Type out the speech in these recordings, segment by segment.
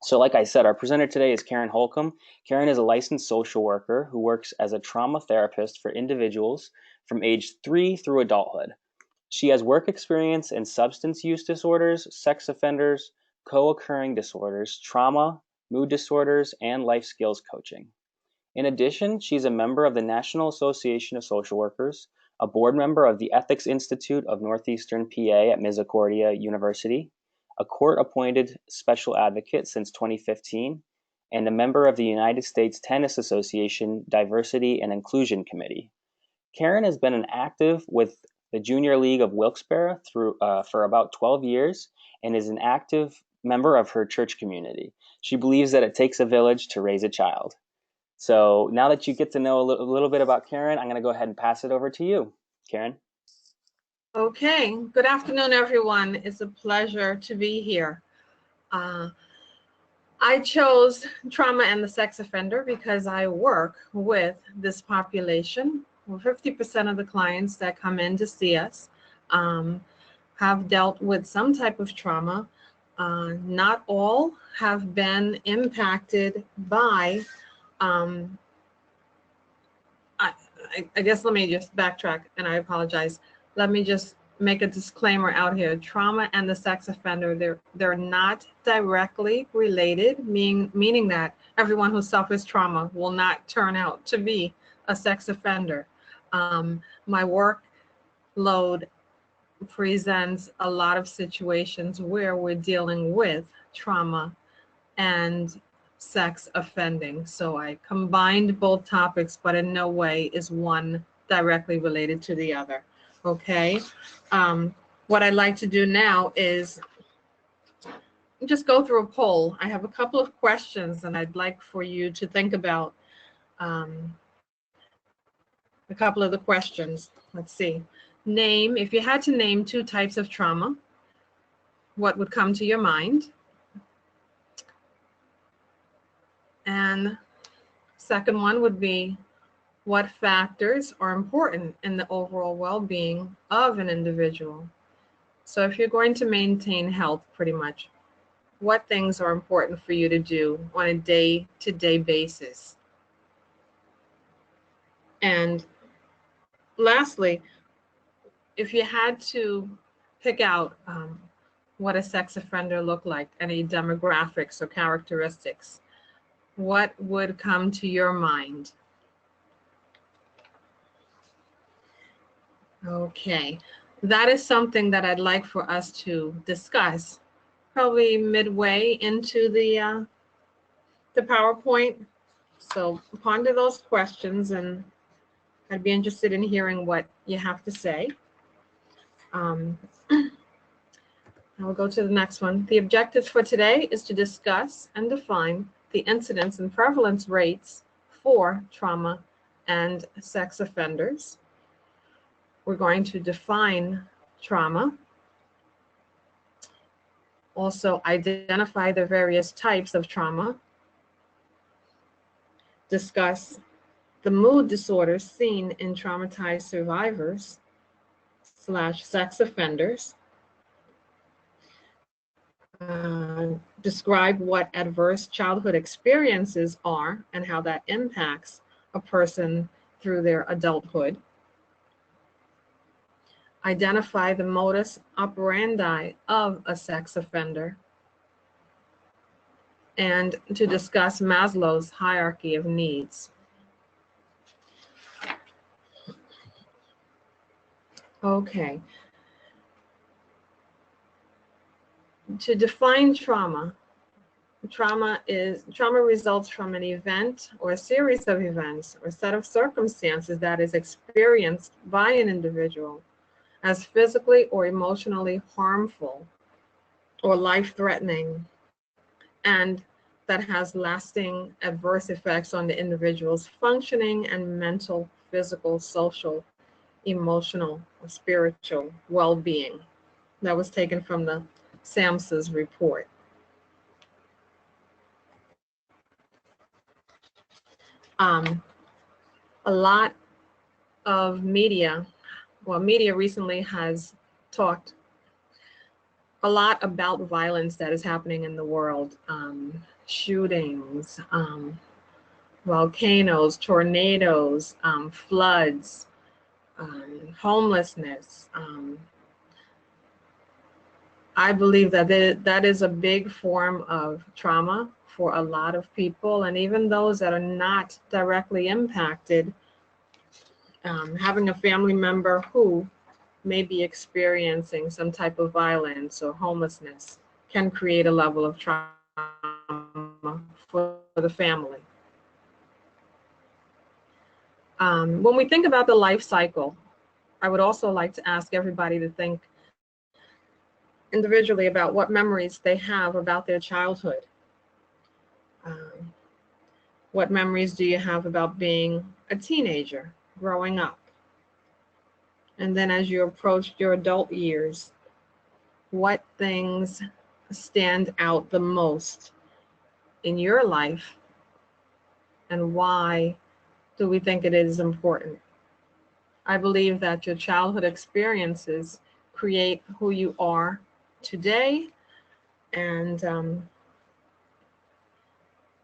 So like I said, our presenter today is Karen Holcomb. Karen is a licensed social worker who works as a trauma therapist for individuals from age 3 through adulthood. She has work experience in substance use disorders, sex offenders, co-occurring disorders, trauma, mood disorders, and life skills coaching. In addition, she's a member of the National Association of Social Workers, a board member of the Ethics Institute of Northeastern PA at Misericordia University, a court-appointed special advocate since 2015, and a member of the United States Tennis Association Diversity and Inclusion Committee. Karen has been an active with the Junior League of Wilkes-Barre for about 12 years and is an active member of her church community. She believes that it takes a village to raise a child. So now that you get to know a little bit about Karen, I'm going to go ahead and pass it over to you, Karen. Okay, good afternoon, everyone. It's a pleasure to be here. I chose trauma and the sex offender because I work with this population. 50% of the clients that come in to see us have dealt with some type of trauma. Not all have been impacted by I guess let me just backtrack, and I apologize. Let me just make a disclaimer out here. Trauma and the sex offender, they're not directly related, meaning that everyone who suffers trauma will not turn out to be a sex offender. My workload presents a lot of situations where we're dealing with trauma and sex offending. So I combined both topics, but in no way is one directly related to the other. Okay. What I'd like to do now is just go through a poll. I have a couple of questions and I'd like for you to think about a couple of the questions. Let's see. Name, if you had to name 2 types of trauma, what would come to your mind? And second one would be, what factors are important in the overall well-being of an individual? So if you're going to maintain health, pretty much, what things are important for you to do on a day-to-day basis? And lastly, if you had to pick out what a sex offender looked like, any demographics or characteristics, what would come to your mind? Okay, that is something that I'd like for us to discuss probably midway into the PowerPoint. So ponder those questions and I'd be interested in hearing what you have to say. I will go to the next one. The objectives for today is to discuss and define the incidence and prevalence rates for trauma and sex offenders. We're going to define trauma, also identify the various types of trauma, discuss the mood disorders seen in traumatized survivors / sex offenders, describe what adverse childhood experiences are and how that impacts a person through their adulthood, identify the modus operandi of a sex offender, and to discuss Maslow's hierarchy of needs. Okay. To define trauma, trauma results from an event or a series of events or set of circumstances that is experienced by an individual as physically or emotionally harmful or life-threatening, and that has lasting adverse effects on the individual's functioning and mental, physical, social, emotional, or spiritual well-being. That was taken from the SAMHSA's report. A lot of media, well, media recently has talked a lot about violence that is happening in the world. Shootings, volcanoes, tornadoes, floods, homelessness. I believe that that is a big form of trauma for a lot of people, and even those that are not directly impacted, having a family member who may be experiencing some type of violence or homelessness can create a level of trauma for the family. When we think about the life cycle, I would also like to ask everybody to think individually about what memories they have about their childhood. What memories do you have about being a teenager, growing up? And then as you approach your adult years, what things stand out the most in your life, and why do we think it is important? I believe that your childhood experiences create who you are today, and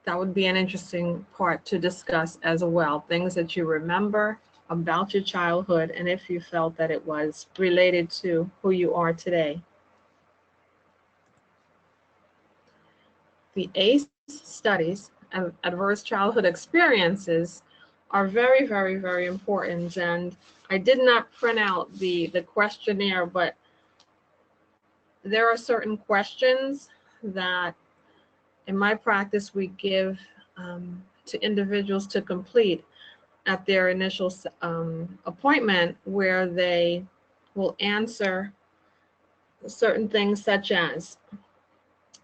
that would be an interesting part to discuss as well. Things that you remember about your childhood, and if you felt that it was related to who you are today. The ACE studies of adverse childhood experiences are very, very, very important. And I did not print out the questionnaire, but there are certain questions that in my practice we give to individuals to complete at their initial appointment, where they will answer certain things such as,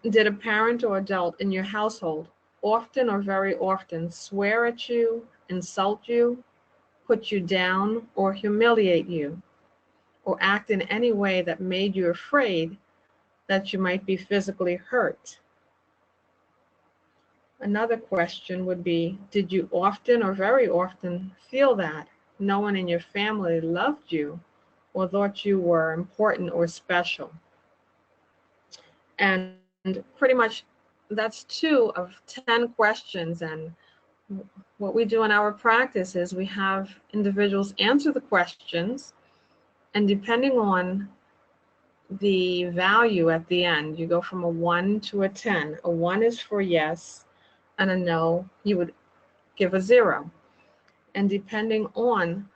did a parent or adult in your household often or very often swear at you, insult you, put you down, or humiliate you, or act in any way that made you afraid that you might be physically hurt? Another question would be, did you often or very often feel that no one in your family loved you or thought you were important or special? And pretty much that's 2 of 10 questions. And what we do in our practice is we have individuals answer the questions, and depending on the value at the end, you go from a 1 to a 10. A 1 is for yes, and a no, you would give a 0. And depending on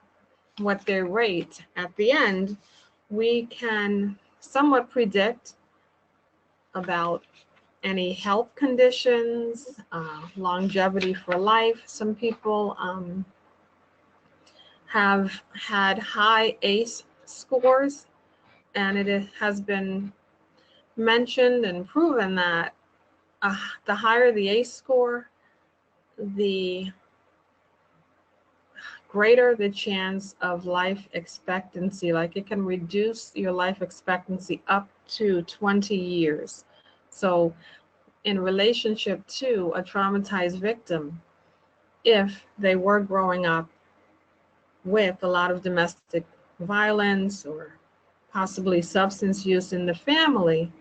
what they rate at the end, we can somewhat predict about any health conditions, longevity for life. Some people have had high ACE scores, and it has been mentioned and proven that the higher the ACE score, the greater the chance of life expectancy. Like, it can reduce your life expectancy up to 20 years. So in relationship to a traumatized victim, if they were growing up with a lot of domestic violence or possibly substance use in the family,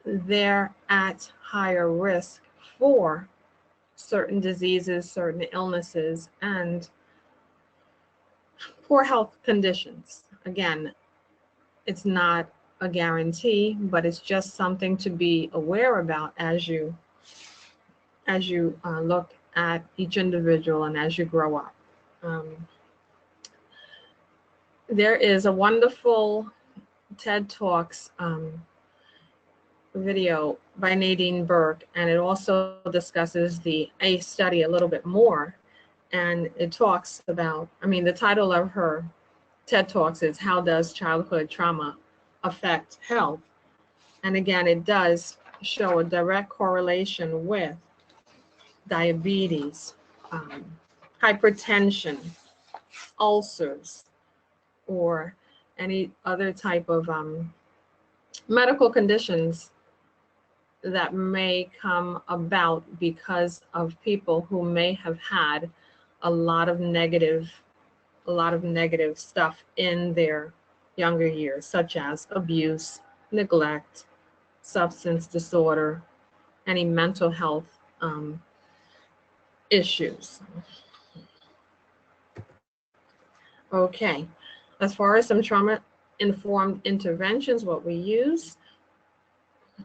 they're at higher risk for certain diseases, certain illnesses, and poor health conditions. Again, it's not a guarantee, but it's just something to be aware about as you look at each individual and as you grow up. There is a wonderful TED Talks video by Nadine Burke, and it also discusses the ACE study a little bit more. And it talks about, the title of her TED Talks is How Does Childhood Trauma Affect Health? And again, it does show a direct correlation with diabetes, hypertension, ulcers, or any other type of medical conditions that may come about because of people who may have had a lot of negative stuff in their younger years, such as abuse, neglect, substance disorder, any mental health issues. Okay, as far as some trauma-informed interventions, what we use,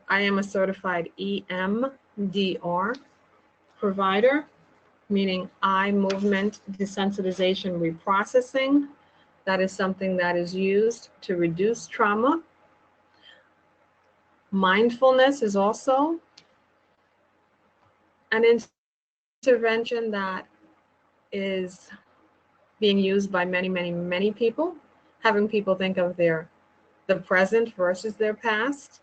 I am a certified EMDR provider, meaning eye movement desensitization reprocessing. That is something that is used to reduce trauma. Mindfulness is also an intervention that is being used by many people, having people think of the present versus their past.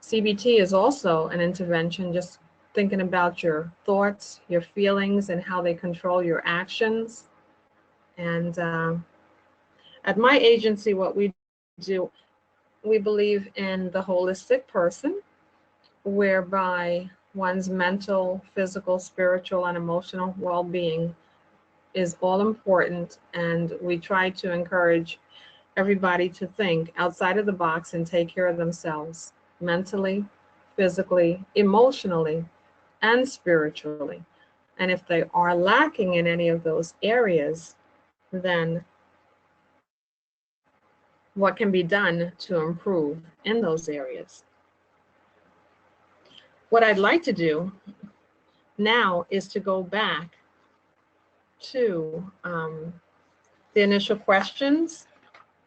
CBT is also an intervention, just thinking about your thoughts, your feelings, and how they control your actions. And at my agency, what we do, we believe in the holistic person, whereby one's mental, physical, spiritual, and emotional well-being is all important. And we try to encourage everybody to think outside of the box and take care of themselves mentally, physically, emotionally, and spiritually. And if they are lacking in any of those areas, then what can be done to improve in those areas? What I'd like to do now is to go back to the initial questions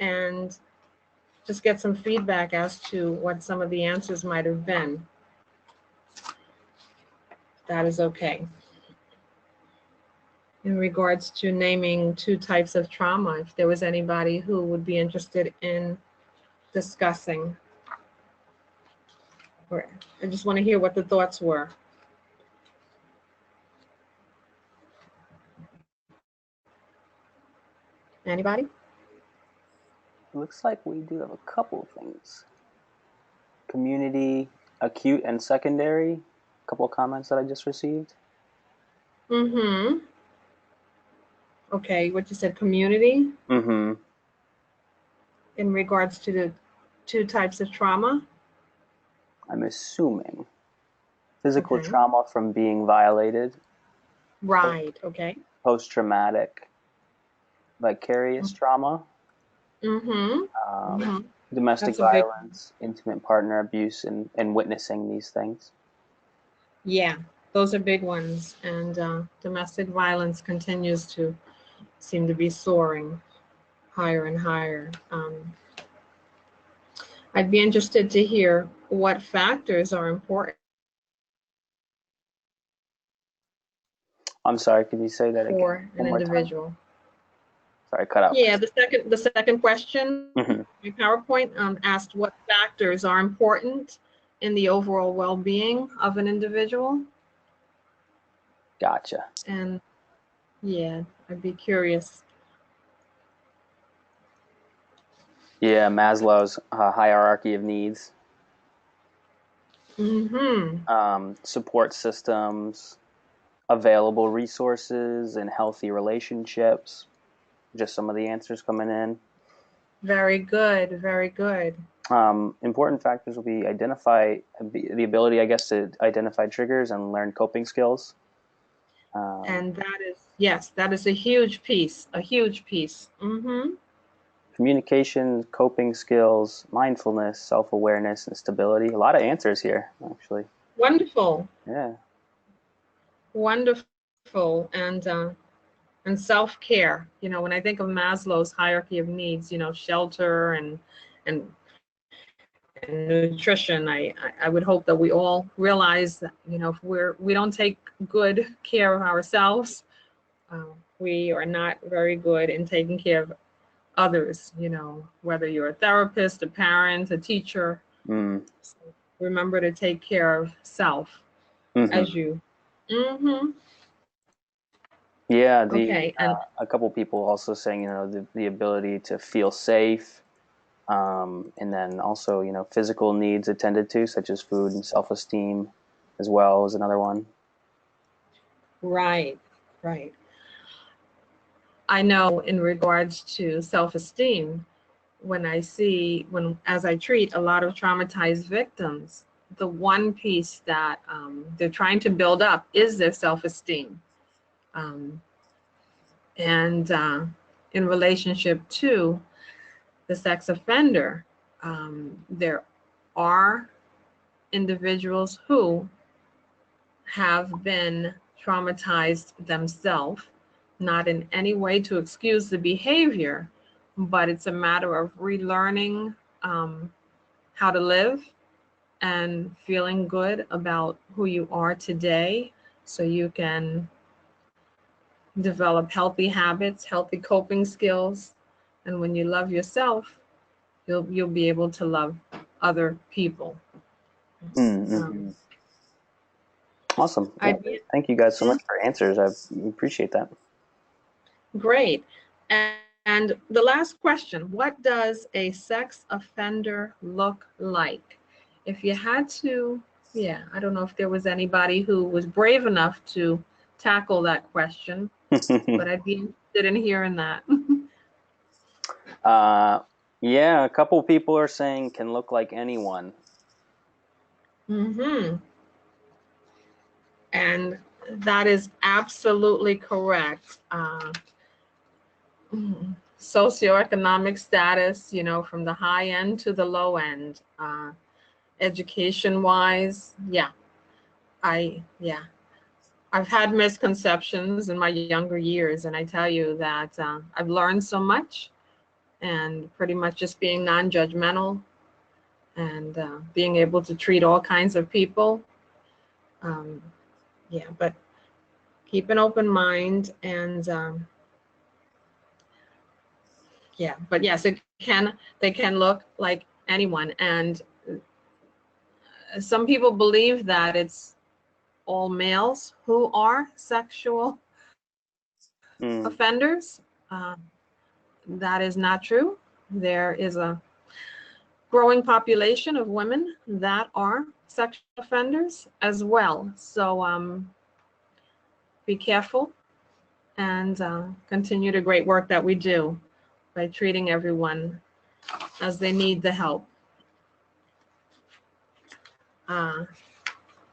and just get some feedback as to what some of the answers might have been. That is okay. In regards to naming 2 types of trauma, if there was anybody who would be interested in discussing. I just want to hear what the thoughts were. Anybody? Looks like we do have a couple of things. Community, acute and secondary. A couple of comments that I just received. Mm-hmm. Okay, what you said, community? Mm-hmm. In regards to the 2 types of trauma? I'm assuming. Physical Okay. trauma from being violated. Right, okay. Post-traumatic vicarious trauma. Mm-hmm. Domestic violence, intimate partner abuse, and witnessing these things. Yeah, those are big ones. And domestic violence continues to seem to be soaring higher and higher. I'd be interested to hear what factors are important. I'm sorry, can you say that again? For an individual. Sorry, cut out. Yeah, the second question, Mm-hmm. my PowerPoint asked what factors are important in the overall well-being of an individual. Gotcha. And yeah, I'd be curious. Yeah, Maslow's hierarchy of needs. Mm-hmm. Support systems, available resources, and healthy relationships. Just some of the answers coming in. Very good, very good. Important factors will be the ability, I guess, to identify triggers and learn coping skills. And that is, yes, that is a huge piece, Mm-hmm. Communication, coping skills, mindfulness, self-awareness, and stability. A lot of answers here, actually. Wonderful. Yeah. Wonderful. And self-care. You know, when I think of Maslow's hierarchy of needs, you know, shelter and nutrition, I would hope that we all realize that, you know, if we don't take good care of ourselves, we are not very good in taking care of others, you know, whether you're a therapist, a parent, a teacher. So remember to take care of self as you. Mm-hmm. Yeah, Okay, and a couple people also saying, you know, the ability to feel safe, and then also, you know, physical needs attended to, such as food and self-esteem, as well as another one. right. I know in regards to self-esteem, when I see, as I treat a lot of traumatized victims, the one piece that they're trying to build up is their self-esteem. And in relationship to the sex offender, there are individuals who have been traumatized themselves, not in any way to excuse the behavior, but it's a matter of relearning how to live and feeling good about who you are today, so you can develop healthy habits, healthy coping skills. And when you love yourself, you'll be able to love other people. Mm-hmm. Awesome. Yeah. Thank you guys so much for answers. I appreciate that. Great. And the last question, what does a sex offender look like? If you had to, I don't know if there was anybody who was brave enough to tackle that question, but I'd be interested in hearing that. Yeah, a couple people are saying can look like anyone. Mm-hmm. And that is absolutely correct. Socioeconomic status, from the high end to the low end. Education wise, I've had misconceptions in my younger years, and I tell you that I've learned so much, and pretty much just being non-judgmental and being able to treat all kinds of people. But keep an open mind, and but yes, they can look like anyone. And some people believe that it's all males who are sexual offenders. That is not true. There is a growing population of women that are sexual offenders as well. So be careful and continue the great work that we do by treating everyone as they need the help.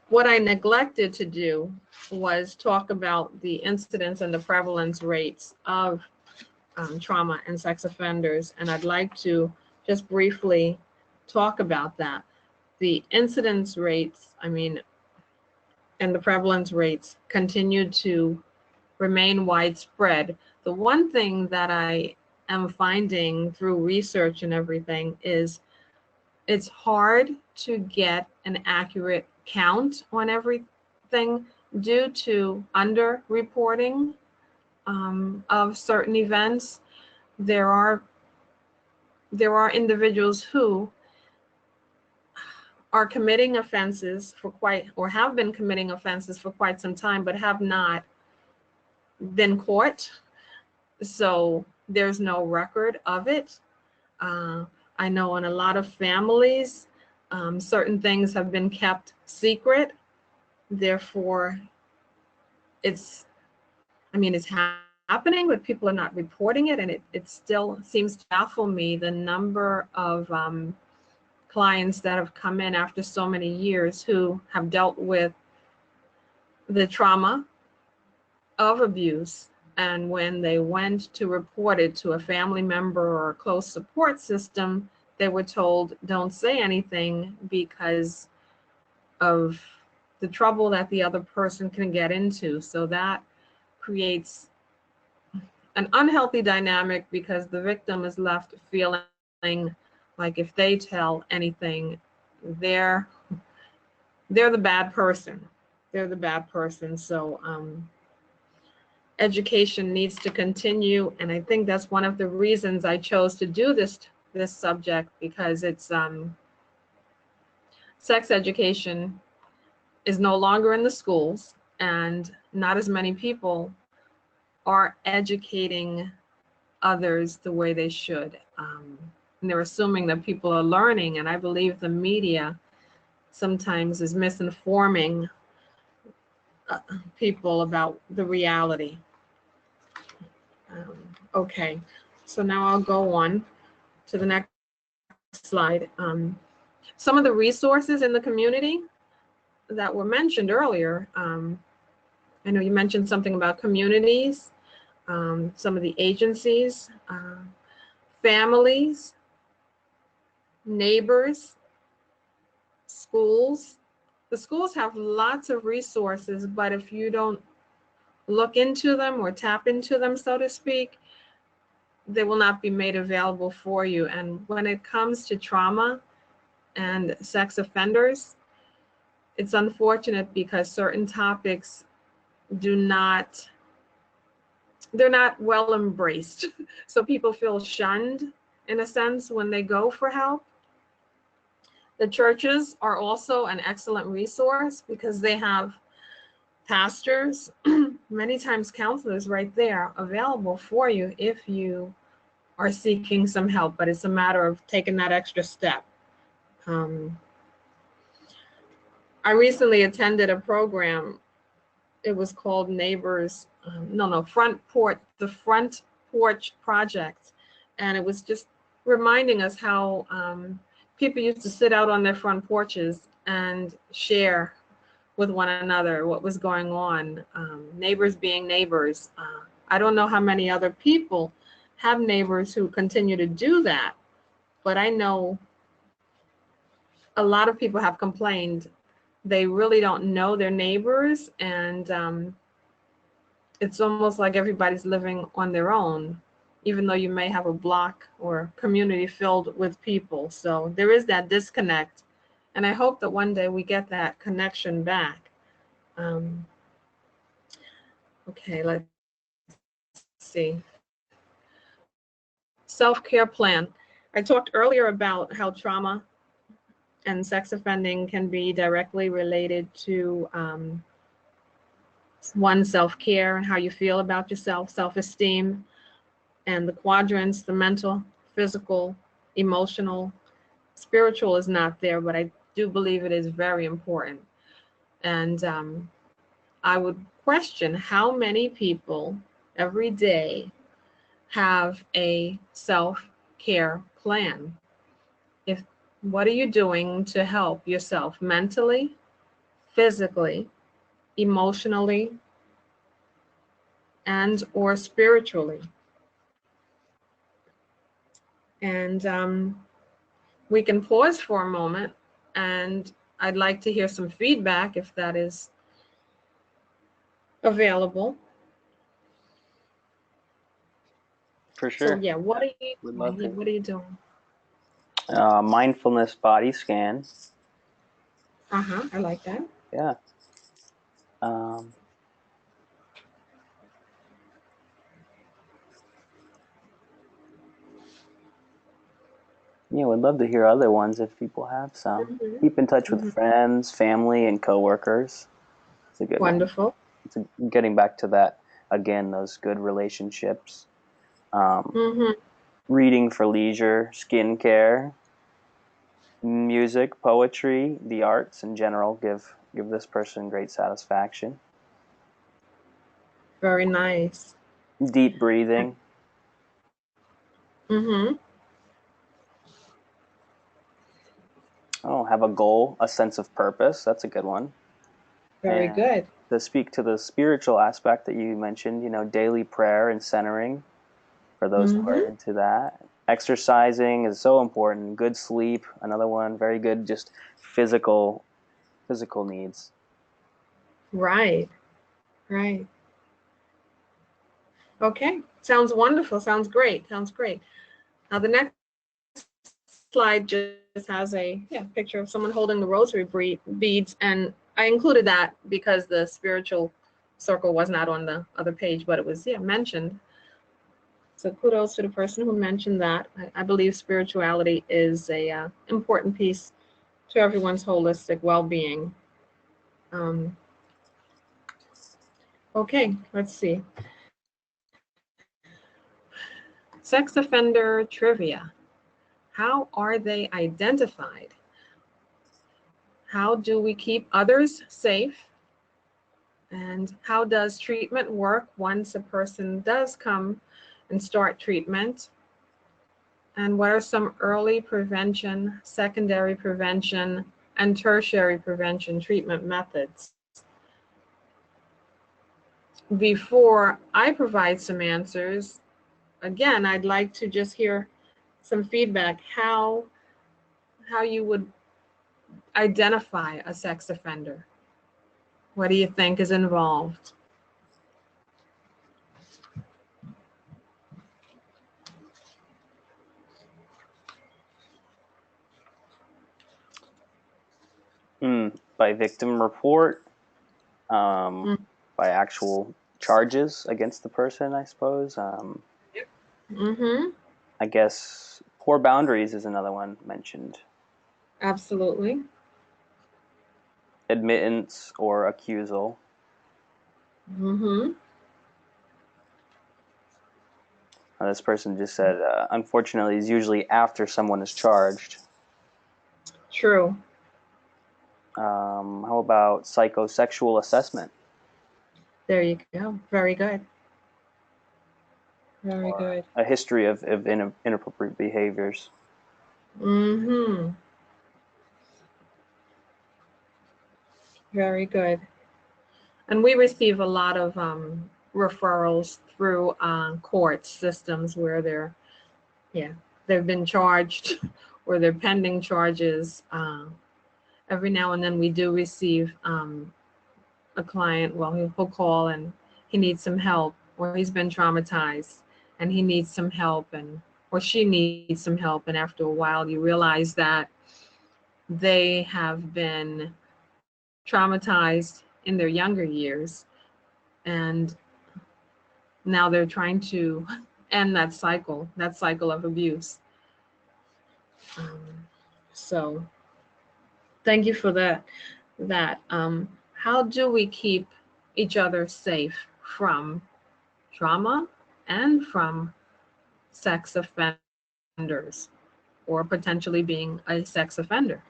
What I neglected to do was talk about the incidence and the prevalence rates of trauma and sex offenders, and I'd like to just briefly talk about that. The incidence rates, and the prevalence rates continue to remain widespread. The one thing that I am finding through research and everything is it's hard to get an accurate count on everything due to underreporting of certain events. There are individuals who are committing offenses or have been committing offenses for quite some time, but have not been caught. So there's no record of it. I know in a lot of families, certain things have been kept secret. Therefore, it's happening, but people are not reporting it. And it still seems to baffle me the number of clients that have come in after so many years who have dealt with the trauma of abuse. And when they went to report it to a family member or a close support system, they were told, don't say anything because of the trouble that the other person can get into. So that creates an unhealthy dynamic, because the victim is left feeling like if they tell anything, they're the bad person. They're the bad person. So education needs to continue, and I think that's one of the reasons I chose to do this subject, because it's sex education is no longer in the schools, and not as many people are educating others the way they should. And they're assuming that people are learning, and I believe the media sometimes is misinforming people about the reality. Okay, so now I'll go on. to the next slide. Some of the resources in the community that were mentioned earlier. I know you mentioned something about communities, some of the agencies, families, neighbors, schools. The schools have lots of resources, but if you don't look into them or tap into them, so to speak, they will not be made available for you. And when it comes to trauma and sex offenders, it's unfortunate because certain topics they're not well embraced. So people feel shunned in a sense when they go for help. The churches are also an excellent resource because they have pastors, many times counselors right there available for you if you are seeking some help, but it's a matter of taking that extra step. I recently attended a program. It was called Neighbors, the Front Porch Project. And it was just reminding us how people used to sit out on their front porches and share with one another what was going on, neighbors being neighbors. I don't know how many other people have neighbors who continue to do that, but I know a lot of people have complained they really don't know their neighbors, and it's almost like everybody's living on their own, even though you may have a block or community filled with people. So there is that disconnect, and I hope that one day we get that connection back. Okay, let's see. Self-care plan. I talked earlier about how trauma and sex offending can be directly related to one's self-care and how you feel about yourself, self-esteem, and the quadrants, the mental, physical, emotional, spiritual is not there, but I do believe it is very important. And I would question how many people every day have a self-care plan. What are you doing to help yourself mentally, physically, emotionally, and or spiritually? And we can pause for a moment, and I'd like to hear some feedback if that is available. For sure. So yeah, what are you doing? Mindfulness body scan. I like that. Yeah. Yeah, we'd love to hear other ones if people have some. Keep in touch with friends, family, and coworkers. It's a good Wonderful. one. Getting back to that again, those good relationships. Reading for leisure, skincare, music, poetry, the arts in general give this person great satisfaction. Very nice. Deep breathing. Oh, have a goal, a sense of purpose. That's a good one. Very good. To speak to the spiritual aspect that you mentioned, daily prayer and centering for those who are into that. Exercising is so important. Good sleep, another one. Very good, just physical needs. Right. Okay, sounds wonderful. Sounds great. Now the next slide just has a picture of someone holding the rosary beads, and I included that because the spiritual circle was not on the other page, but it was mentioned. So kudos to the person who mentioned that. I believe spirituality is a important piece to everyone's holistic well-being. Okay, let's see. Sex offender trivia. How are they identified? How do we keep others safe? And how does treatment work once a person does come and start treatment? And what are some early prevention, secondary prevention, and tertiary prevention treatment methods? Before I provide some answers, again, I'd like to just hear some feedback, how you would identify a sex offender. What do you think is involved? By victim report, by actual charges against the person, I suppose. I guess poor boundaries is another one mentioned. Absolutely. Admittance or accusal. This person just said, unfortunately, is usually after someone is charged. True. How about psychosexual assessment? There you go. Very good. Very or good. A history of inappropriate behaviors. Very good. And we receive a lot of referrals through court systems where they've been charged or they're pending charges. Every now and then we do receive a client, well, he'll call and he needs some help, or he's been traumatized and he needs some help, or she needs some help. And after a while, you realize that they have been traumatized in their younger years, and now they're trying to end that cycle of abuse. So thank you for that. How do we keep each other safe from trauma and from sex offenders, or potentially being a sex offender?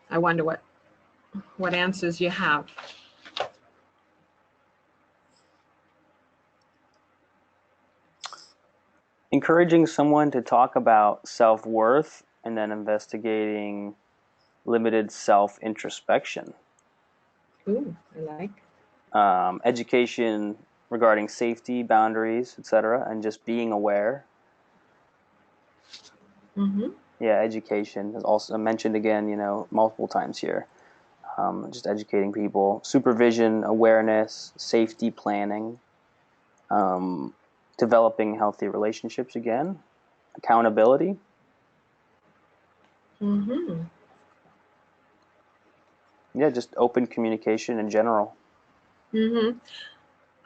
I wonder what answers you have. Encouraging someone to talk about self-worth and then investigating limited self-introspection. Ooh, I like. Education regarding safety, boundaries, etc., and just being aware. Yeah, education is also mentioned again, multiple times here. Just educating people. Supervision, awareness, safety planning, developing healthy relationships again, accountability. Yeah, just open communication in general.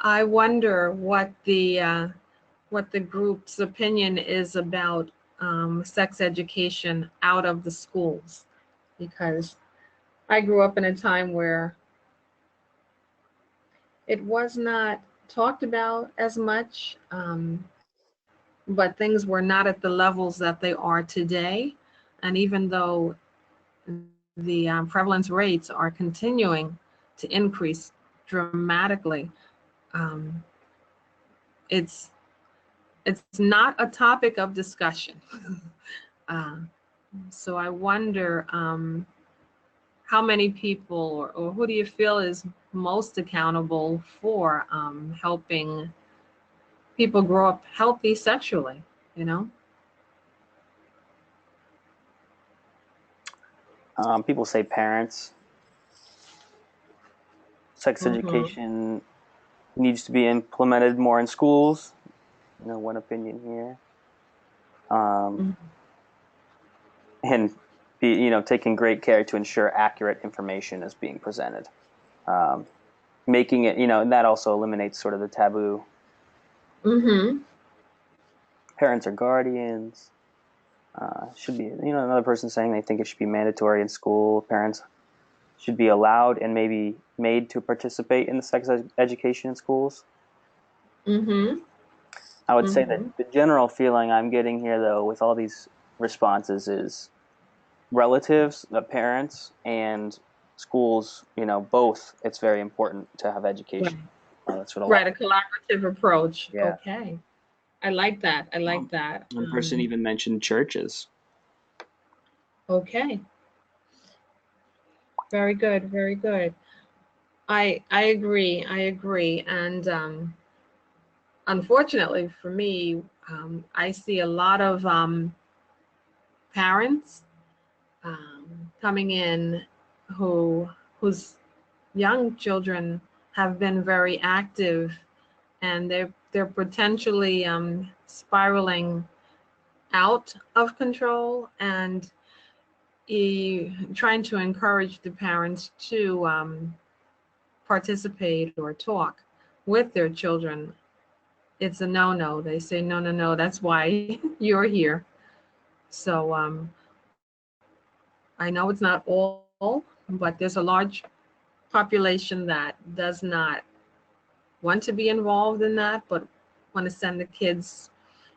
I wonder what the group's opinion is about sex education out of the schools, because I grew up in a time where it was not talked about as much, but things were not at the levels that they are today. And even though the prevalence rates are continuing to increase dramatically, it's not a topic of discussion. So I wonder how many people, or who do you feel is most accountable for helping people grow up healthy sexually, People say parents. Sex education needs to be implemented more in schools. One opinion here. And be, taking great care to ensure accurate information is being presented. Making it, and that also eliminates sort of the taboo. Parents are guardians. Should be, another person saying they think it should be mandatory in school. Parents should be allowed and maybe made to participate in the sex education in schools. I would say that the general feeling I'm getting here, though, with all these responses is relatives, the parents, and schools, both, it's very important to have education. Right. Right, a collaborative approach. Yeah. Okay. I like that. I like that. One person even mentioned churches. Okay. Very good. Very good. I agree. I agree. And unfortunately for me, I see a lot of parents coming in whose young children have been very active, and they're potentially spiraling out of control, and trying to encourage the parents to participate or talk with their children. It's a no-no. They say, no, no, no, that's why you're here. So I know it's not all, but there's a large population that does not want to be involved in that, but want to send the kids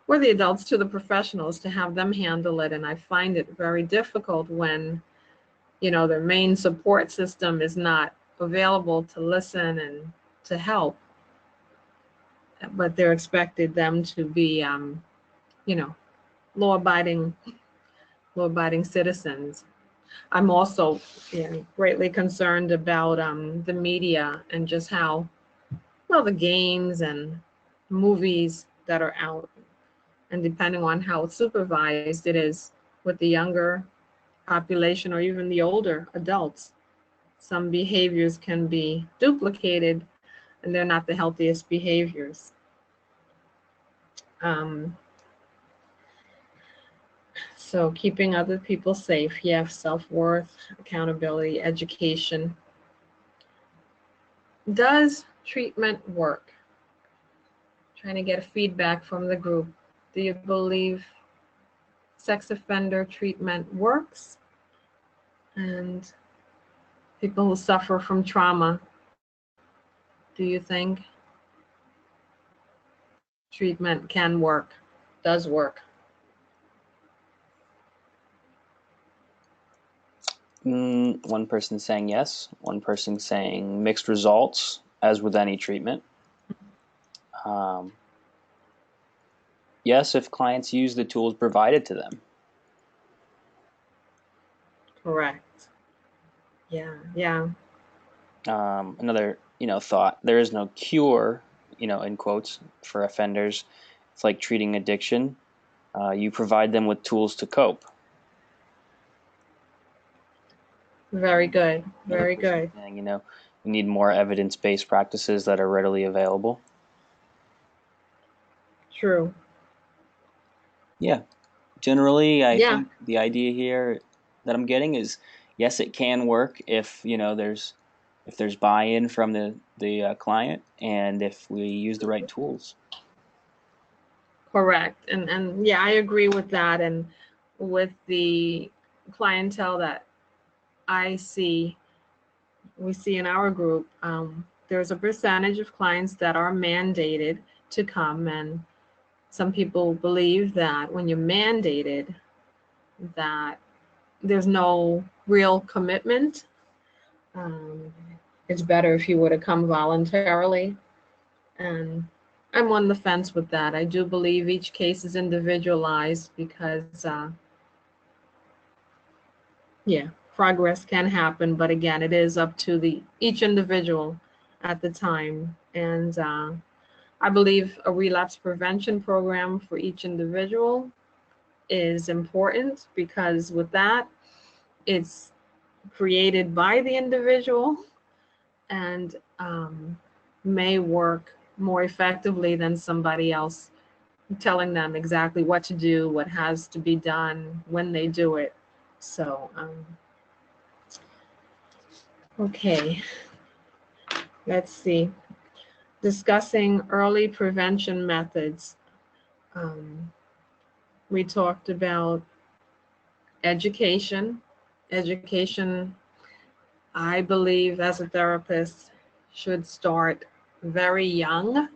or the adults to the professionals to have them handle it. And I find it very difficult when, you know, their main support system is not available to listen and to help, but they're expected them to be, you know, law-abiding citizens. I'm also, you know, greatly concerned about the media and just how, well, the games and movies that are out, and depending on how supervised it is with the younger population or even the older adults, some behaviors can be duplicated and they're not the healthiest behaviors. So keeping other people safe, you have self-worth, accountability, education. Does treatment work? Trying to get feedback from the group. Do you believe sex offender treatment works? And people who suffer from trauma, do you think treatment can work, does work? One person saying yes, one person saying mixed results, as with any treatment. Yes, if clients use the tools provided to them. Correct. Yeah, yeah. Another, thought, there is no cure, in quotes, for offenders. It's like treating addiction. You provide them with tools to cope. Very good. Very good. Saying, we need more evidence-based practices that are readily available. True. Yeah. Generally, I think the idea here that I'm getting is, yes, it can work if, if there's buy-in from the client and if we use the right tools. Correct. And yeah, I agree with that. And with the clientele that we see in our group, there's a percentage of clients that are mandated to come, and some people believe that when you're mandated, that there's no real commitment. It's better if you were to come voluntarily. And I'm on the fence with that. I do believe each case is individualized because, progress can happen, but again, it is up to each individual at the time. And I believe a relapse prevention program for each individual is important, because with that, it's created by the individual and may work more effectively than somebody else telling them exactly what to do, what has to be done, when they do it. So, okay, let's see. Discussing early prevention methods. We talked about education. Education, I believe, as a therapist, should start very young,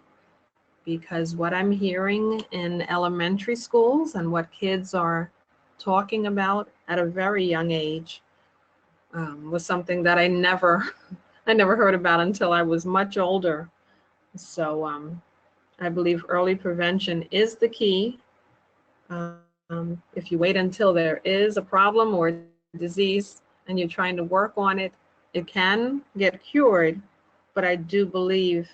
because what I'm hearing in elementary schools and what kids are talking about at a very young age was something that I never heard about until I was much older. So I believe early prevention is the key. If you wait until there is a problem or a disease and you're trying to work on it, it can get cured, but I do believe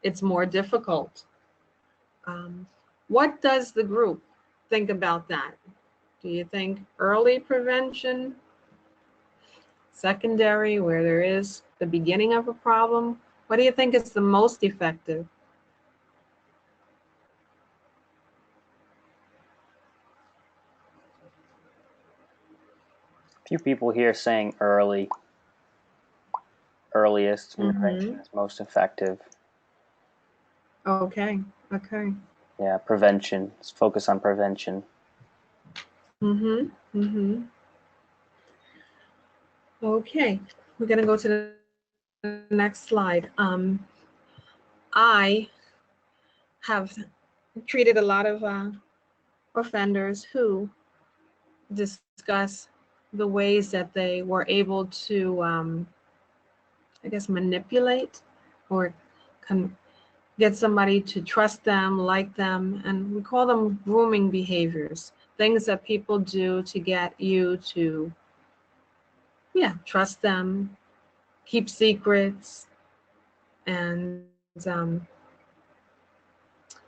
it's more difficult. What does the group think about that? Do you think early prevention, secondary, where there is the beginning of a problem? What do you think is the most effective? Few people here saying earliest prevention Mm-hmm. is most effective. Okay, okay. Yeah, prevention. Let's focus on prevention. Mm-hmm, mm-hmm. Okay, we're gonna go to the next slide. I have treated a lot of offenders who discuss the ways that they were able to, I guess, manipulate or get somebody to trust them, like them, and we call them grooming behaviors, things that people do to get you to, yeah, trust them, keep secrets, and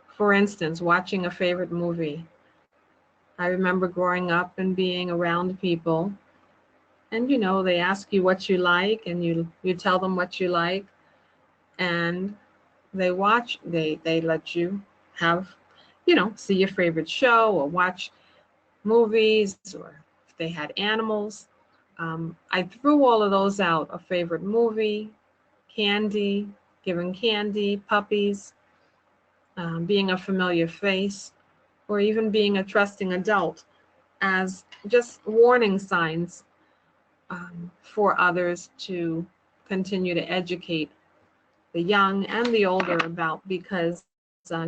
for instance, watching a favorite movie. I remember growing up and being around people, and they ask you what you like, and you tell them what you like, and they let you have, see your favorite show or watch movies, or if they had animals. I threw all of those out: a favorite movie, candy, giving candy, puppies, being a familiar face, or even being a trusting adult, as just warning signs for others to continue to educate the young and the older about, because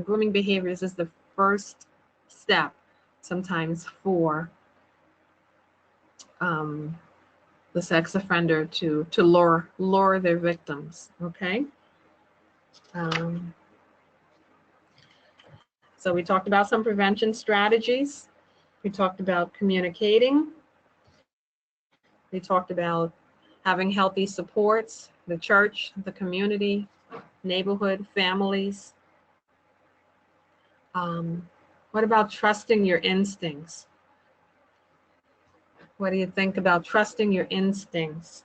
grooming behaviors is the first step sometimes for the sex offender to lure their victims. Okay. So we talked about some prevention strategies. We talked about communicating. We talked about having healthy supports, the church, the community, neighborhood, families. What about trusting your instincts? What do you think about trusting your instincts?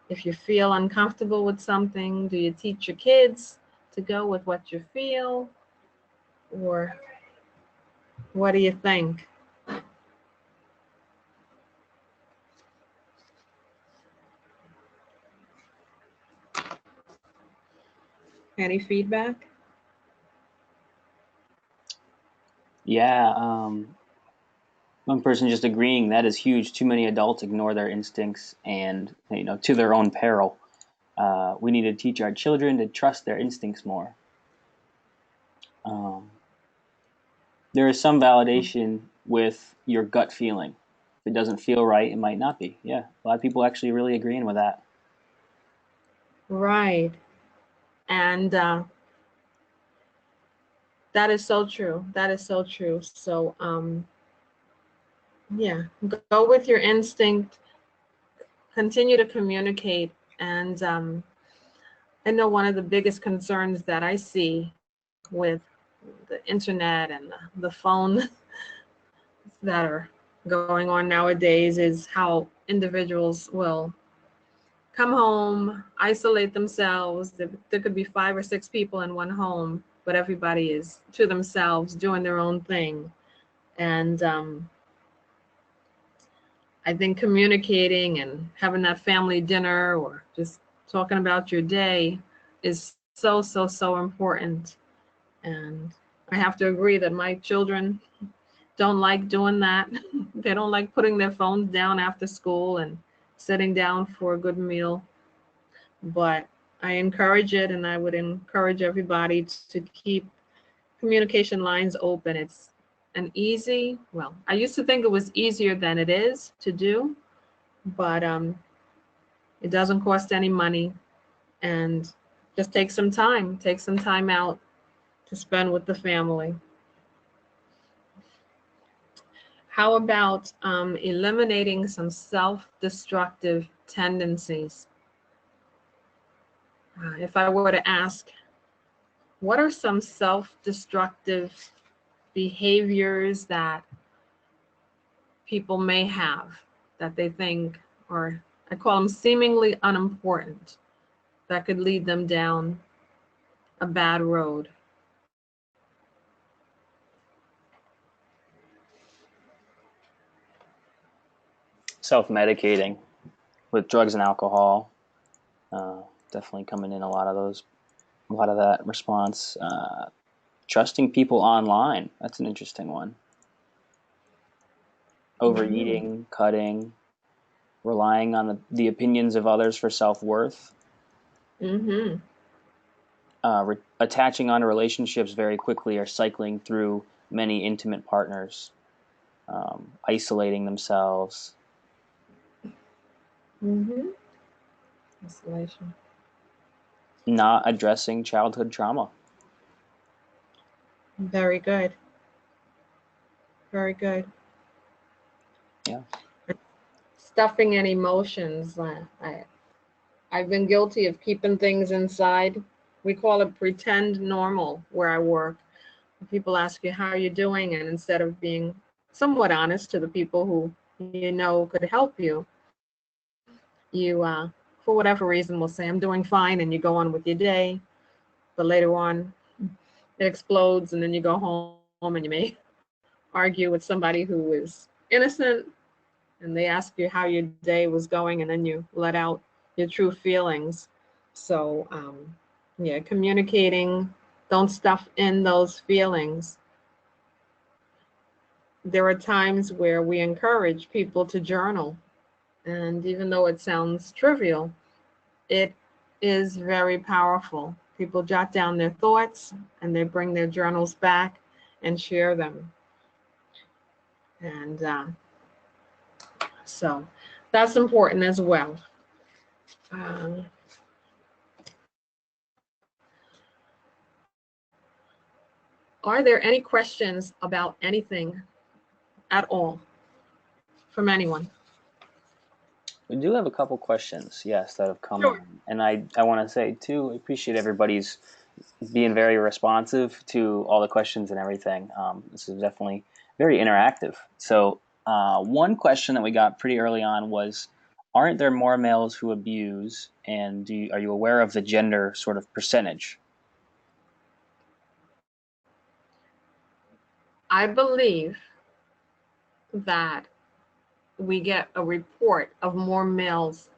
If you feel uncomfortable with something, do you teach your kids to go with what you feel? Or what do you think? Any feedback? Yeah, one person just agreeing that is huge. Too many adults ignore their instincts and, to their own peril. We need to teach our children to trust their instincts more. There is some validation with your gut feeling. If it doesn't feel right, it might not be. Yeah, a lot of people actually really agreeing with that. Right. And that is so true. That is so true. So, yeah, go with your instinct, continue to communicate. And I know one of the biggest concerns that I see with the internet and the phone that are going on nowadays is how individuals will come home, isolate themselves. There could be 5 or 6 people in one home, but everybody is to themselves doing their own thing. And I think communicating and having that family dinner or just talking about your day is so, so, so important. And I have to agree that my children don't like doing that. They don't like putting their phones down after school and sitting down for a good meal. But I encourage it, and I would encourage everybody to keep communication lines open. It's well, I used to think it was easier than it is to do, but it doesn't cost any money, and just take some time out to spend with the family. How about eliminating some self-destructive tendencies? If I were to ask, what are some self-destructive behaviors that people may have that they think, or I call them seemingly unimportant, that could lead them down a bad road? Self-medicating with drugs and alcohol, definitely coming in a lot of that response. Trusting people online, that's an interesting one. Overeating, cutting, relying on the opinions of others for self-worth. Attaching onto relationships very quickly or cycling through many intimate partners. Isolating themselves. Isolation. Not addressing childhood trauma. Very good. Very good. Yeah. Stuffing in emotions. I've been guilty of keeping things inside. We call it pretend normal where I work. People ask you, how are you doing? And instead of being somewhat honest to the people who you know could help you, you, for whatever reason, will say, I'm doing fine, and you go on with your day. But later on, it explodes, and then you go home and you may argue with somebody who is innocent, and they ask you how your day was going, and then you let out your true feelings. So, yeah, communicating, don't stuff in those feelings. There are times where we encourage people to journal. And even though it sounds trivial, it is very powerful. People jot down their thoughts and they bring their journals back and share them. And so that's important as well. Are there any questions about anything at all from anyone? We do have a couple questions, yes, that have come Sure. in. And I want to say, too, I appreciate everybody's being very responsive to all the questions and everything. This is definitely very interactive. So one question that we got pretty early on was, aren't there more males who abuse? And are you aware of the gender sort of percentage? I believe that we get a report of more males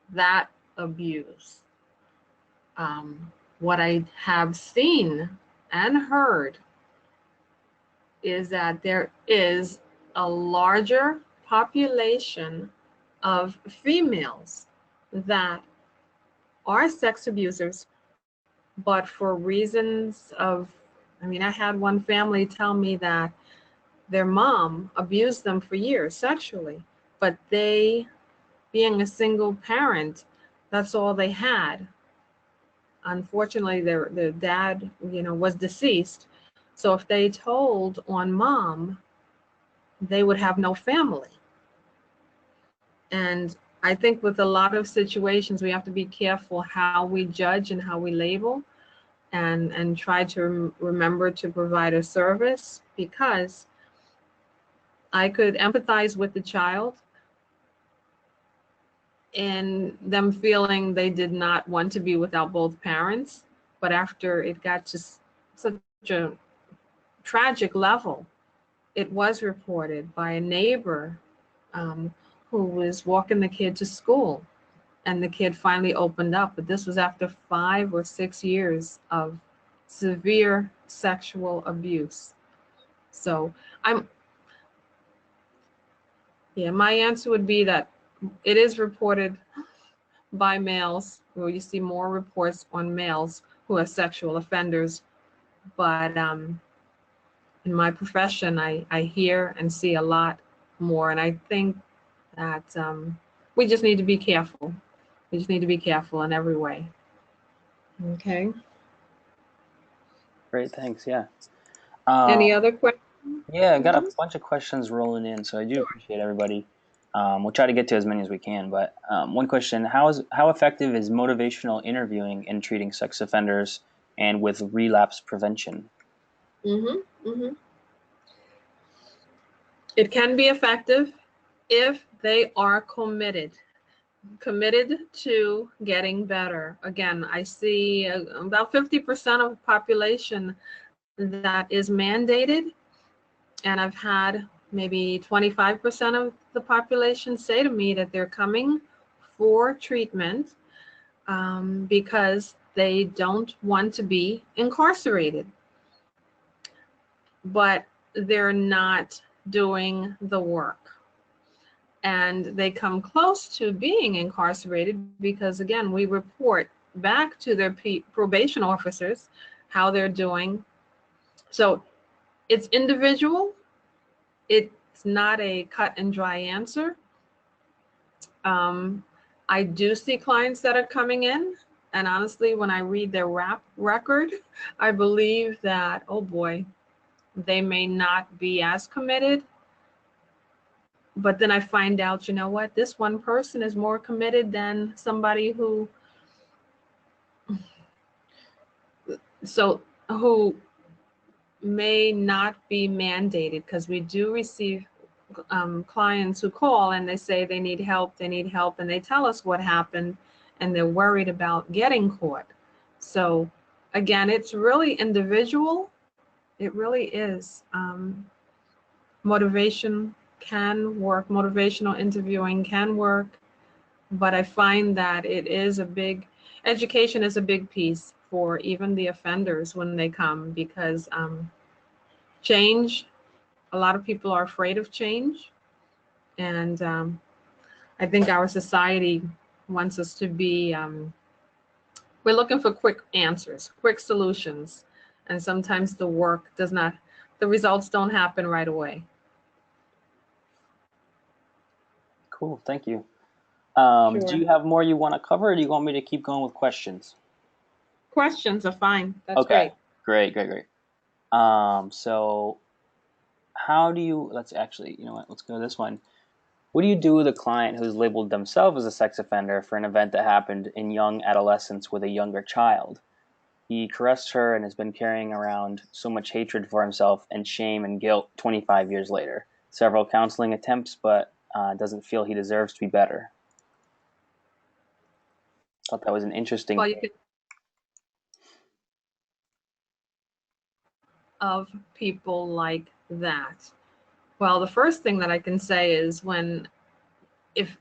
that abuse. What I have seen and heard is that there is a larger population of females that are sex abusers, but for reasons of, I had one family tell me that their mom abused them for years sexually, but they, being a single parent, that's all they had. Unfortunately, their dad, was deceased. So if they told on mom, they would have no family. And I think with a lot of situations, we have to be careful how we judge and how we label, and try to remember to provide a service, because I could empathize with the child and them feeling they did not want to be without both parents. But after it got to such a tragic level, it was reported by a neighbor who was walking the kid to school, and the kid finally opened up. But this was after 5 or 6 years of severe sexual abuse. So my answer would be that it is reported by males, where you see more reports on males who are sexual offenders. But in my profession, I hear and see a lot more. And I think that we just need to be careful. We just need to be careful in every way. Okay. Great, thanks. Yeah. Any Um, other questions? yeah, I got a Mhm. bunch of questions rolling in, so I do appreciate everybody. We'll try to get to as many as we can, but one question: how effective is motivational interviewing in treating sex offenders and with relapse prevention? Mhm. Mhm. It can be effective if they are committed to getting better. Again, I see about 50% of the population that is mandated, and I've had maybe 25% of the population say to me that they're coming for treatment because they don't want to be incarcerated, but they're not doing the work. And they come close to being incarcerated because, again, we report back to their probation officers how they're doing. So it's individual. It's not a cut and dry answer. Um, I do see clients that are coming in, and honestly, when I read their rap record, I believe that, oh boy, they may not be as committed. But then I find out, you know what, this one person is more committed than somebody so who may not be mandated, because we do receive clients who call and they say they need help, and they tell us what happened, and they're worried about getting caught. So again, it's really individual. It really is. Motivation can work. Motivational interviewing can work, but I find that education is a big piece for even the offenders when they come, because change, a lot of people are afraid of change. And I think our society wants us to be, we're looking for quick answers, quick solutions. And sometimes the results don't happen right away. Cool, thank you. Do Sure. you have more you want to cover, or do you want me to keep going with questions? Questions are fine. That's Okay, great. great, great, great. So how do you, let's actually, you know what, let's go to this one. What do you do with a client who's labeled themselves as a sex offender for an event that happened in young adolescence with a younger child? He caressed her and has been carrying around so much hatred for himself and shame and guilt 25 years later. Several counseling attempts, but doesn't feel he deserves to be better. Thought that was an interesting Well, you thing. could of people like that. Well, the first thing that I can say is if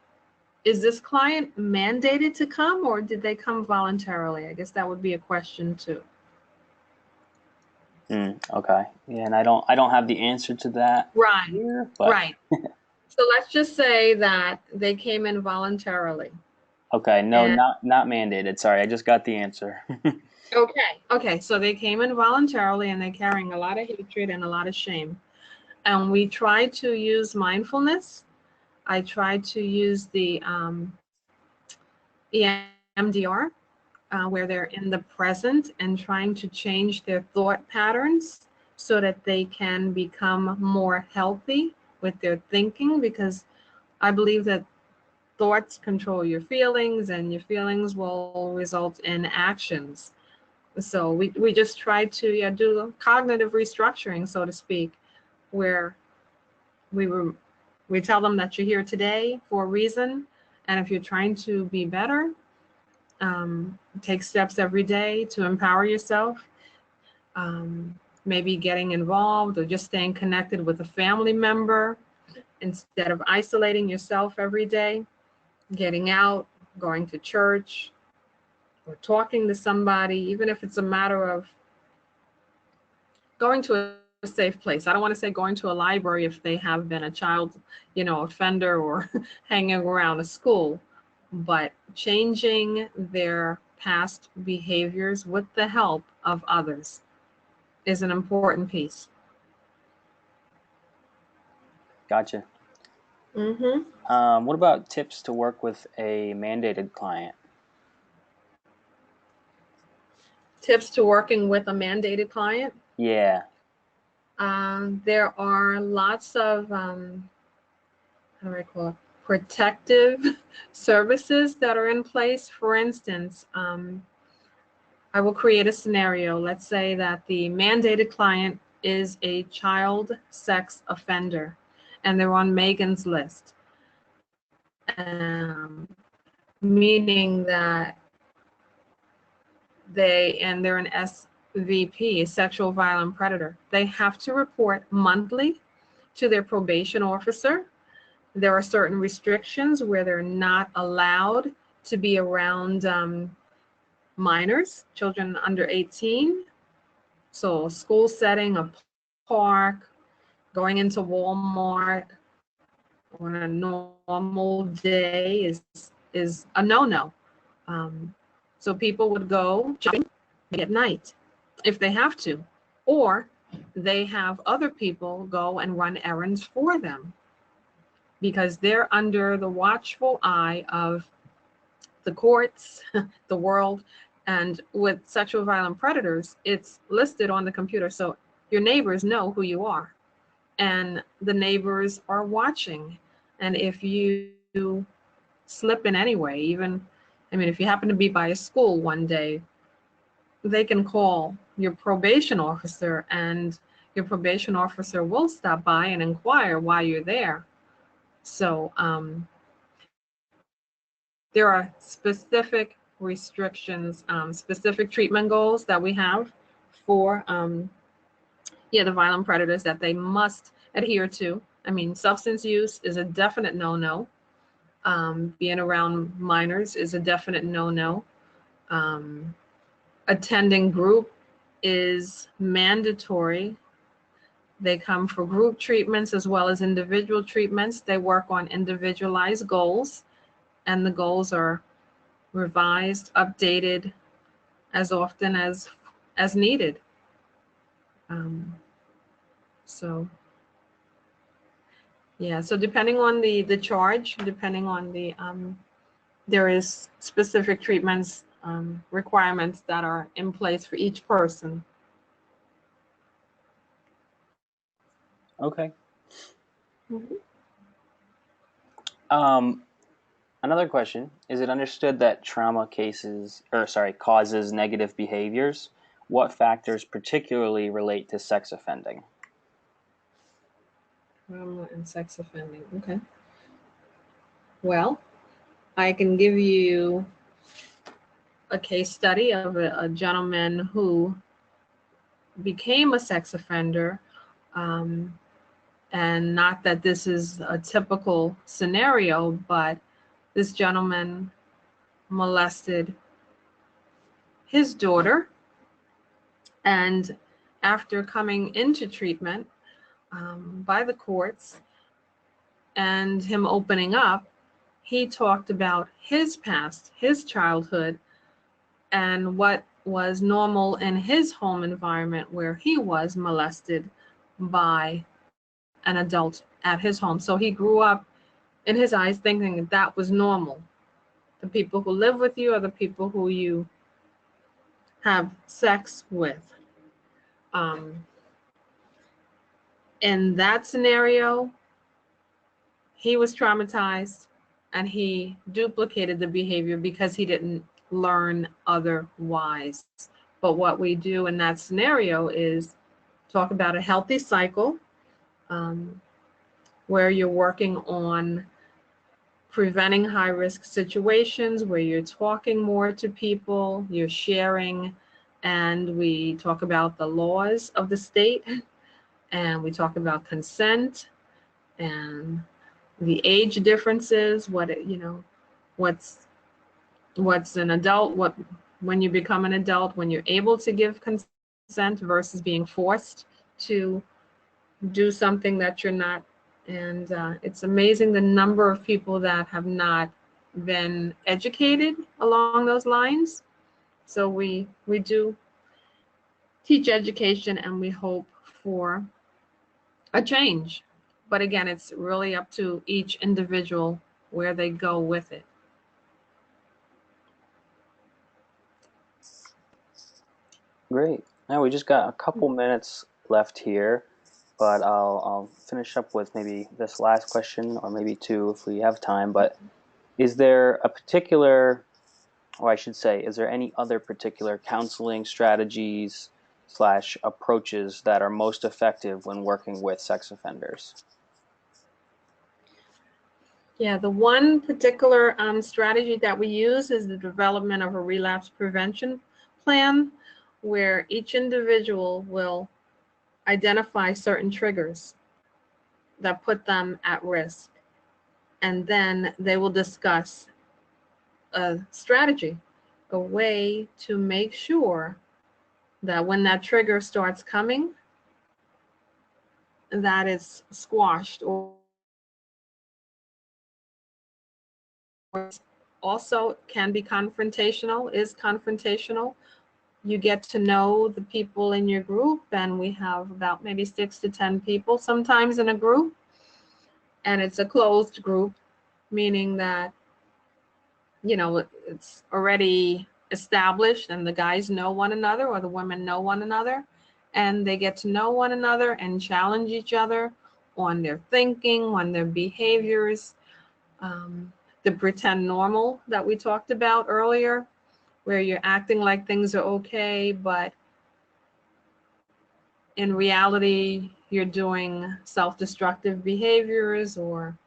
is this client mandated to come, or did they come voluntarily? I guess that would be a question too. Okay. Yeah, and I don't have the answer to that Right, here, but right. So let's just say that they came in voluntarily. okay. No, And not mandated. Sorry, I just got the answer. okay, so they came in voluntarily and they're carrying a lot of hatred and a lot of shame. And we try to use mindfulness. I try to use the EMDR, where they're in the present and trying to change their thought patterns so that they can become more healthy with their thinking, because I believe that thoughts control your feelings and your feelings will result in actions. So we just try to, yeah, do cognitive restructuring, so to speak, where we were we tell them that you're here today for a reason, and if you're trying to be better, take steps every day to empower yourself. Maybe getting involved or just staying connected with a family member instead of isolating yourself every day, getting out, going to church, or talking to somebody, even if it's a matter of going to a safe place. I don't want to say going to a library if they have been a child, offender, or hanging around a school, but changing their past behaviors with the help of others is an important piece. Gotcha. Mm-hmm. What about tips to work with a mandated client? tips to working with a mandated client. Yeah. There are lots of, how do I call it, protective services that are in place. For instance, I will create a scenario. Let's say that the mandated client is a child sex offender and they're on Megan's list, meaning that they're an SVP, sexual violent predator. They have to report monthly to their probation officer. There are certain restrictions where they're not allowed to be around minors, children under 18. So a school setting, a park, going into Walmart on a normal day is a no-no. So people would go shopping at night if they have to, or they have other people go and run errands for them because they're under the watchful eye of the courts, the world. And with sexual violent predators, it's listed on the computer. So your neighbors know who you are and the neighbors are watching. And if you slip in anyway, even, I mean, if you happen to be by a school one day, they can call your probation officer and your probation officer will stop by and inquire why you're there. So there are specific restrictions, specific treatment goals that we have for the violent predators that they must adhere to. I mean, substance use is a definite no-no. Being around minors is a definite no-no. Attending group is mandatory. They come for group treatments as well as individual treatments. They work on individualized goals, and the goals are revised, updated as often as needed. So yeah, so depending on the charge, depending on the there is specific treatments, requirements that are in place for each person. Okay. Mhm. Another question, is it understood that trauma causes negative behaviors? What factors particularly relate to sex offending? Trauma and sex offending. Okay. Well, I can give you a case study of a gentleman who became a sex offender. And not that this is a typical scenario, but this gentleman molested his daughter. And after coming into treatment by the courts and him opening up, he talked about his past, his childhood, and what was normal in his home environment where he was molested by an adult at his home. So he grew up in his eyes thinking that was normal. The people who live with you are the people who you have sex with. In that scenario, he was traumatized and he duplicated the behavior because he didn't learn otherwise. But what we do in that scenario is talk about a healthy cycle where you're working on preventing high-risk situations, where you're talking more to people, you're sharing, and we talk about the laws of the state, and we talk about consent and the age differences, what's an adult, when you become an adult, when you're able to give consent versus being forced to do something that you're not. And it's amazing the number of people that have not been educated along those lines. So we do teach education and we hope for a change. But again, it's really up to each individual where they go with it. Great. Now we just got a couple minutes left here, but I'll finish up with maybe this last question, or maybe two if we have time. But is there a particular, or I should say, is there any other particular counseling strategies slash approaches that are most effective when working with sex offenders? Yeah, the one particular strategy that we use is the development of a relapse prevention plan, where each individual will identify certain triggers that put them at risk. And then they will discuss a strategy, a way to make sure that when that trigger starts coming, that is squashed, or also can be confrontational, is confrontational. You get to know the people in your group, and we have about maybe 6 to 10 people sometimes in a group, and it's a closed group, meaning that, you know, it's already established and the guys know one another or the women know one another, and they get to know one another and challenge each other on their thinking, on their behaviors. The pretend normal that we talked about earlier, where you're acting like things are okay, but in reality, you're doing self-destructive behaviors, or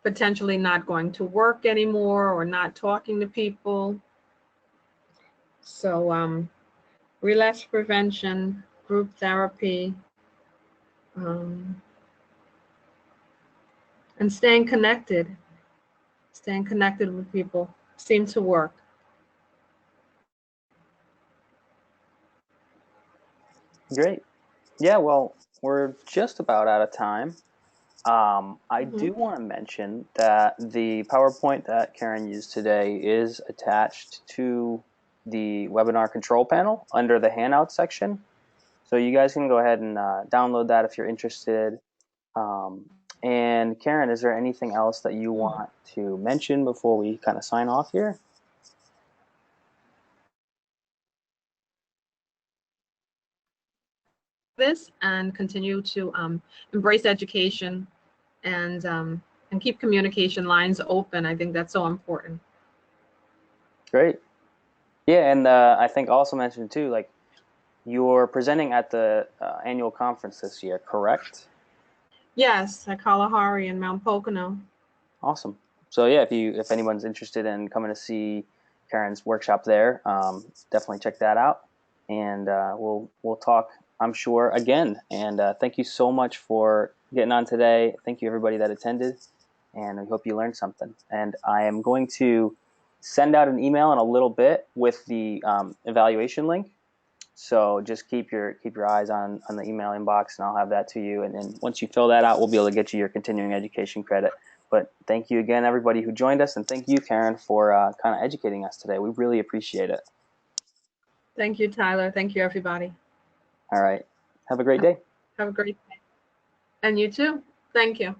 potentially not going to work anymore, or not talking to people. So relapse prevention, group therapy, um, and staying connected with people seem to work. Great. Yeah, well, we're just about out of time. I Mhm. do want to mention that the PowerPoint that Karen used today is attached to the webinar control panel under the handout section. So you guys can go ahead and download that if you're interested. Um, and Karen, is there anything else that you want to mention before we kind of sign off here? This and continue to embrace education, and keep communication lines open. I think that's so important. Great. Yeah, and I think also mentioned too, like you're presenting at the annual conference this year, correct? Yes, at Kalahari and Mount Pocono. Awesome. So yeah, if anyone's interested in coming to see Karen's workshop there, definitely check that out, and we'll talk, I'm sure, again. And thank you so much for getting on today. Thank you everybody that attended, and I hope you learned something. And I am going to send out an email in a little bit with the evaluation link. So just keep your eyes on the email inbox, and I'll have that to you. And then once you fill that out, we'll be able to get you your continuing education credit. But thank you again, everybody who joined us, and thank you, Karen, for kind of educating us today. We really appreciate it. Thank you, Tyler. Thank you, everybody. All right. Have a great day. Have a great day. And you too. Thank you.